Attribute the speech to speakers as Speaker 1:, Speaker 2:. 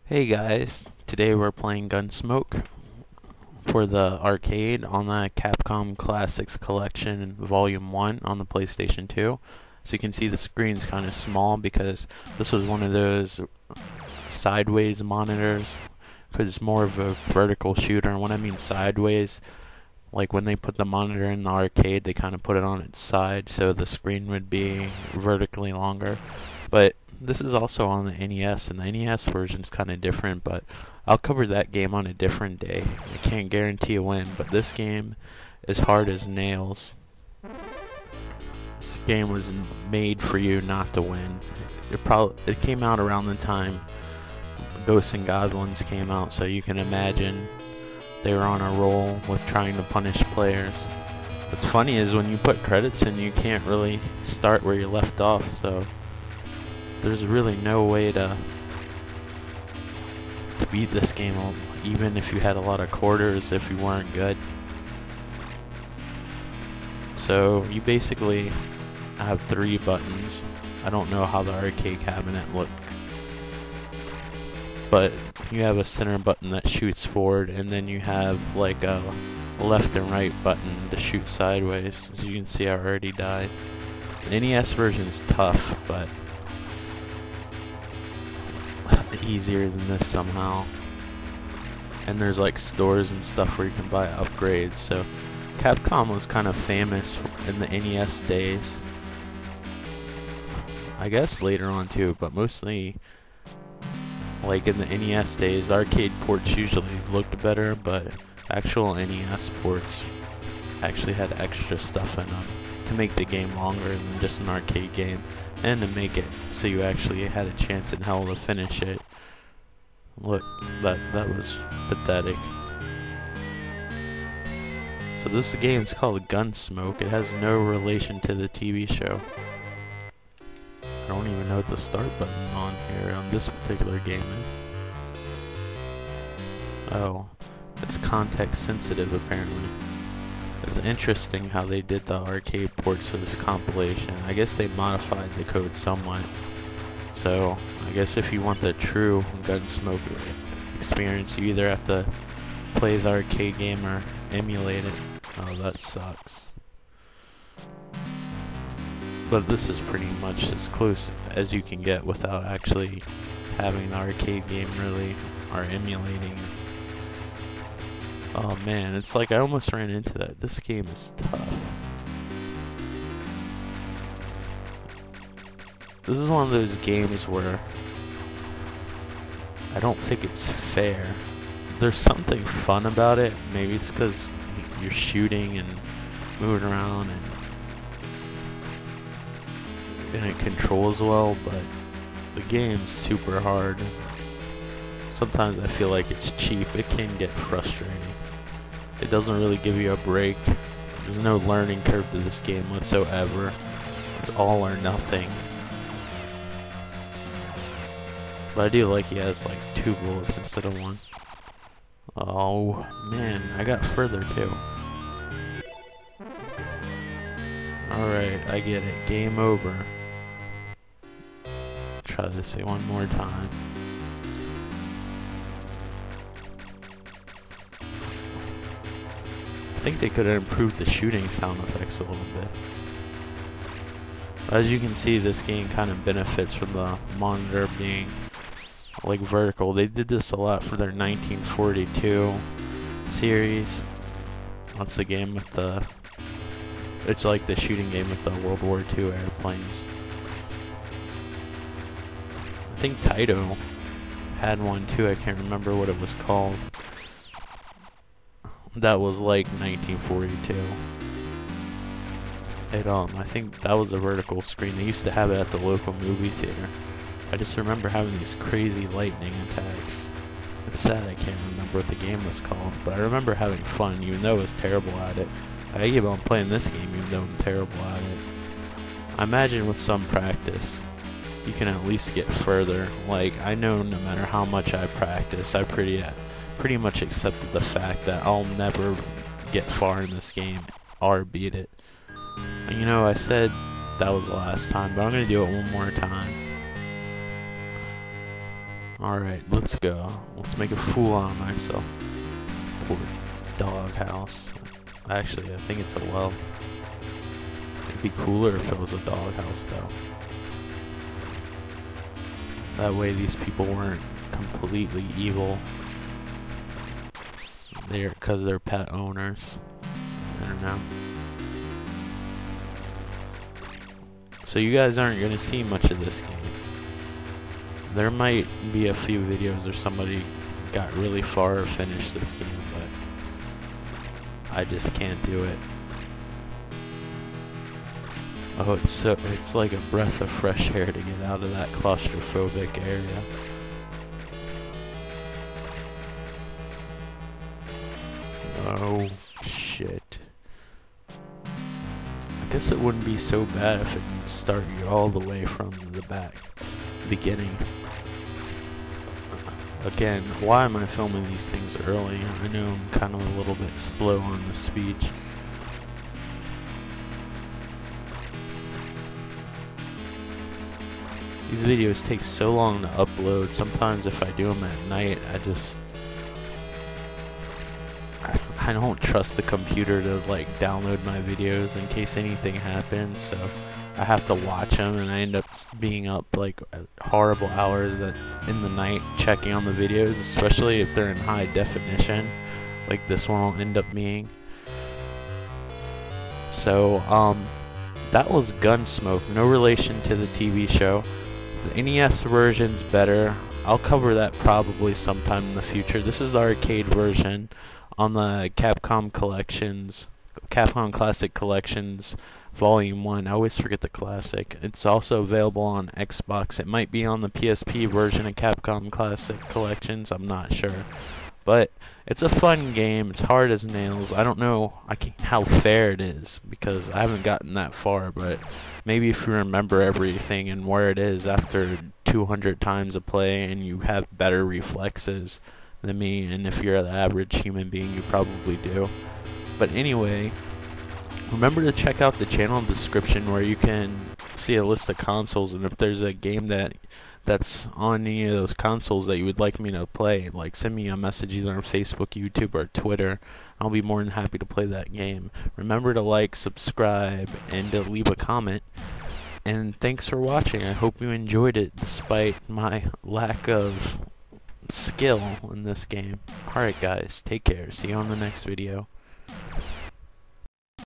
Speaker 1: Hey guys, today we're playing Gun.Smoke for the arcade on the Capcom Classics Collection Volume 1 on the PlayStation 2. So you can see the screen's kind of small because this was one of those sideways monitors, because it's more of a vertical shooter. And when I mean sideways, like when they put the monitor in the arcade, they kind of put it on its side so the screen would be vertically longer. But this is also on the NES, and the NES version's kind of different, but I'll cover that game on a different day. I can't guarantee a win, but this game is hard as nails. This game was made for you not to win. It came out around the time Ghosts and Goblins came out, so you can imagine they were on a roll with trying to punish players. What's funny is when you put credits in, you can't really start where you left off, so there's really no way to beat this game, even if you had a lot of quarters, if you weren't good. So you basically have 3 buttons. I don't know how the arcade cabinet looked, but you have a center button that shoots forward, and then you have like a left and right button to shoot sideways. As you can see, I already died. The NES version's tough, but easier than this somehow. And there's like stores and stuff where you can buy upgrades. So Capcom was kind of famous in the NES days, I guess later on too, but mostly like in the NES days, arcade ports usually looked better, but actual NES ports actually had extra stuff in them to make the game longer than just an arcade game, and to make it so you actually had a chance in hell to finish it. Look, that was pathetic. So this game's called Gun.Smoke. It has no relation to the TV show. I don't even know what the start button on here on this particular game is. Oh, it's context sensitive apparently. It's interesting how they did the arcade ports for this compilation. I guess they modified the code somewhat. So I guess if you want the true Gun.Smoke experience, you either have to play the arcade game or emulate it. Oh, that sucks. But this is pretty much as close as you can get without actually having the arcade game really, or emulating it. Oh man, it's like I almost ran into that. This game is tough. This is one of those games where I don't think it's fair. There's something fun about it. Maybe it's because you're shooting and moving around and it controls well, but the game's super hard. Sometimes I feel like it's cheap. It can get frustrating. It doesn't really give you a break. There's no learning curve to this game whatsoever. It's all or nothing. But I do like he has like 2 bullets instead of 1. Oh man, I got further too. Alright, I get it. Game over. Try this one more time. I think they could have improved the shooting sound effects a little bit. As you can see, this game kind of benefits from the monitor being like vertical. They did this a lot for their 1942 series. That's the game with the, it's like the shooting game with the World War II airplanes. I think Taito had one too. I can't remember what it was called. That was like 1942. I think that was a vertical screen. They used to have it at the local movie theater. I just remember having these crazy lightning attacks. It's sad I can't remember what the game was called, but I remember having fun even though I was terrible at it. I keep on playing this game even though I'm terrible at it. I imagine with some practice, you can at least get further. Like, I know no matter how much I practice, I pretty much accepted the fact that I'll never get far in this game or beat it. And, you know, I said that was the last time, but I'm gonna do it one more time. Alright, let's go. Let's make a fool out of myself. Poor doghouse. Actually, I think it's a well. It'd be cooler if it was a doghouse, though. That way these people weren't completely evil. Because they're pet owners. I don't know. So you guys aren't going to see much of this game. There might be a few videos where somebody got really far or finished this game, but I just can't do it. Oh, it's like a breath of fresh air to get out of that claustrophobic area. Oh, shit. I guess it wouldn't be so bad if it didn't start you all the way from the beginning. Again, why am I filming these things early? I know I'm kind of a little bit slow on the speech. These videos take so long to upload. Sometimes if I do them at night, I don't trust the computer to like download my videos in case anything happens, so I have to watch them, and I end up being up like horrible hours in the night checking on the videos, especially if they're in high definition, like this one will end up being. So that was Gun.Smoke, no relation to the TV show. The NES version's better. I'll cover that probably sometime in the future. This is the arcade version on the Capcom Classic Collections Volume 1. I always forget the Classic. It's also available on Xbox. It might be on the PSP version of Capcom Classic Collections. I'm not sure. But it's a fun game. It's hard as nails. I don't know how fair it is because I haven't gotten that far, but maybe if you remember everything and where it is after 200 times of play and you have better reflexes than me, and if you're the average human being, you probably do. But anyway, remember to check out the channel description where you can see a list of consoles, and if there's a game that's on any of those consoles that you would like me to play, like send me a message either on Facebook, YouTube, or Twitter. I'll be more than happy to play that game. Remember to like, subscribe, and to leave a comment. And thanks for watching. I hope you enjoyed it despite my lack of skill in this game. Alright guys, take care. See you on the next video.